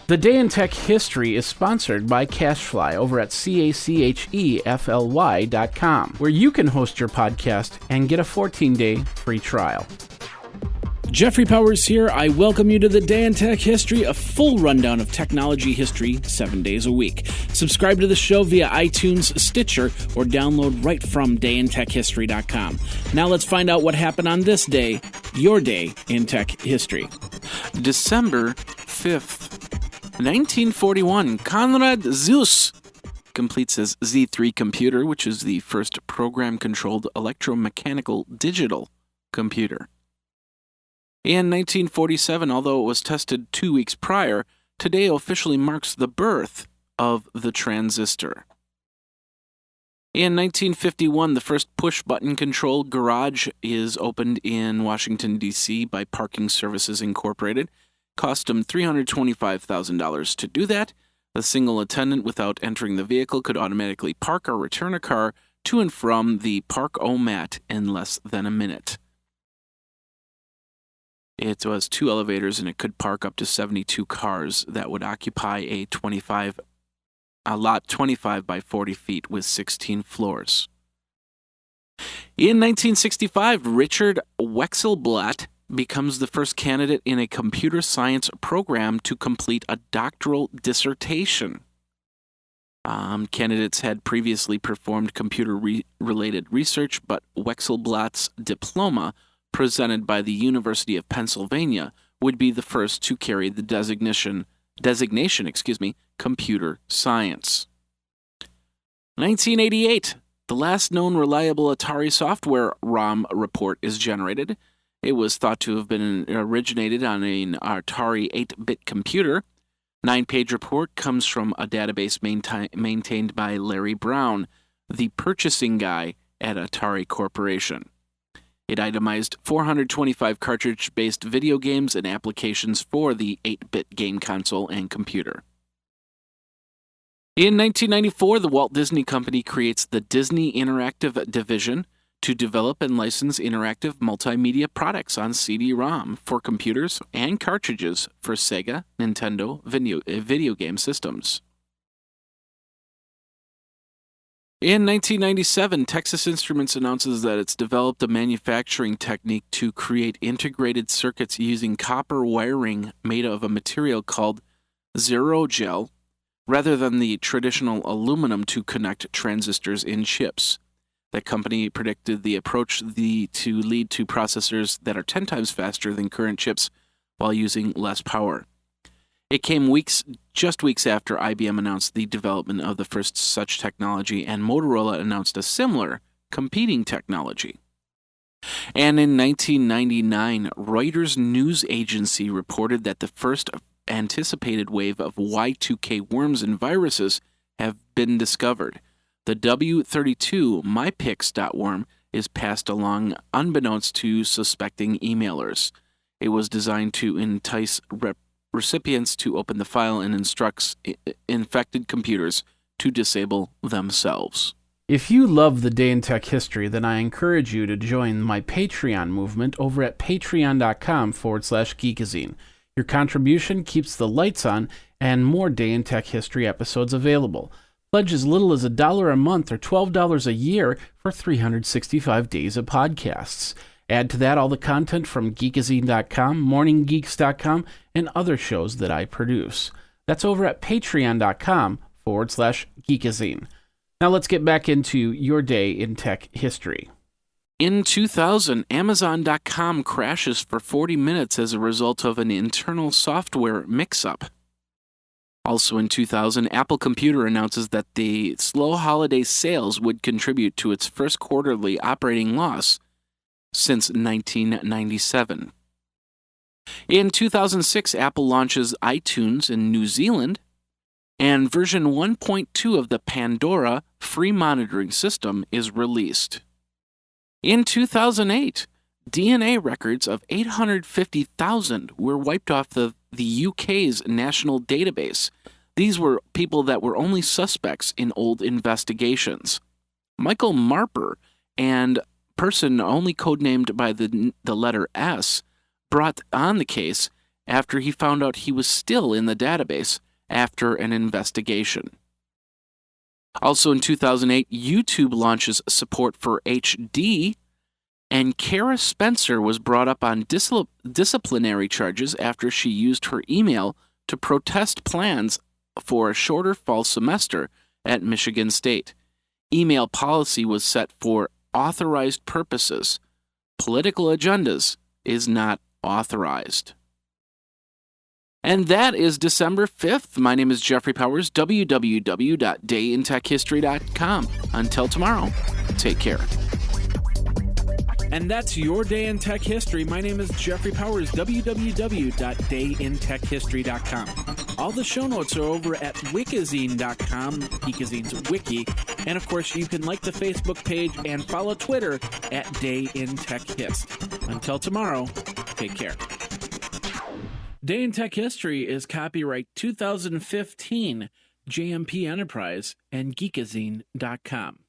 The Day in Tech History is sponsored by CashFly over at CACHEFLY.com, where you can host your podcast and get a 14-day free trial. Jeffrey Powers here. I welcome you to the Day in Tech History, a full rundown of technology history 7 days a week. Subscribe to the show via iTunes, Stitcher, or download right from dayintechhistory.com. Now let's find out what happened on this day, your day in tech history. December 5th, 1941, Konrad Zuse completes his Z3 computer, which is the first program-controlled electromechanical digital computer. In 1947, although it was tested 2 weeks prior, today officially marks the birth of the transistor. In 1951, the first push-button control garage is opened in Washington, D.C. by Parking Services Incorporated. Cost them $325,000 to do that. A single attendant without entering the vehicle could automatically park or return a car to and from the Park-O-Mat in less than a minute. It was 2 elevators and it could park up to 72 cars that would occupy a lot 25 by 40 feet with 16 floors. In 1965, Richard Wexelblat becomes the first candidate in a computer science program to complete a doctoral dissertation. Candidates had previously performed computer-related research, but Wexelblat's diploma, presented by the University of Pennsylvania, would be the first to carry the designation, computer science. 1988, the last known reliable Atari software ROM report is generated. It was thought to have been originated on an Atari 8-bit computer. 9-page report comes from a database maintained by Larry Brown, the purchasing guy at Atari Corporation. It itemized 425 cartridge-based video games and applications for the 8-bit game console and computer. In 1994, the Walt Disney Company creates the Disney Interactive Division to develop and license interactive multimedia products on CD-ROM for computers and cartridges for Sega, Nintendo video game systems. In 1997, Texas Instruments announces that it's developed a manufacturing technique to create integrated circuits using copper wiring made of a material called Zerogel, rather than the traditional aluminum to connect transistors in chips. The company predicted the approach to lead to processors that are 10 times faster than current chips while using less power. It came just weeks after IBM announced the development of the first such technology, and Motorola announced a similar competing technology. And in 1999, Reuters news agency reported that the first anticipated wave of Y2K worms and viruses have been discovered. The W32 MyPix.worm is passed along unbeknownst to suspecting emailers. It was designed to entice recipients to open the file and instructs infected computers to disable themselves. If you love the Day in Tech History, then I encourage you to join my Patreon movement over at patreon.com/geekazine. Your contribution keeps the lights on and more Day in Tech History episodes available. Pledge as little as $1 a month or $12 a year for 365 days of podcasts. Add to that all the content from geekazine.com, morninggeeks.com, and other shows that I produce. That's over at patreon.com/geekazine. Now let's get back into your day in tech history. In 2000, Amazon.com crashes for 40 minutes as a result of an internal software mix-up. Also in 2000, Apple Computer announces that the slow holiday sales would contribute to its first quarterly operating loss since 1997. In 2006, Apple launches iTunes in New Zealand, and version 1.2 of the Pandora free monitoring system is released. In 2008, DNA records of 850,000 were wiped off the UK's national database. These were people that were only suspects in old investigations. Michael Marper and person only codenamed by the letter S brought on the case after he found out he was still in the database after an investigation. Also in 2008, YouTube launches support for HD, and Kara Spencer was brought up on disciplinary charges after she used her email to protest plans for a shorter fall semester at Michigan State. Email policy was set for authorized purposes. Political agendas is not authorized. And that is December 5th. My name is Jeffrey Powers, www.dayintechhistory.com. Until tomorrow, take care. And that's your Day in Tech History. My name is Jeffrey Powers, www.dayintechhistory.com. All the show notes are over at wikizine.com, Geekazine's wiki. And of course, you can like the Facebook page and follow Twitter at Day in Tech Hist. Until tomorrow, take care. Day in Tech History is copyright 2015, JMP Enterprise and Geekazine.com.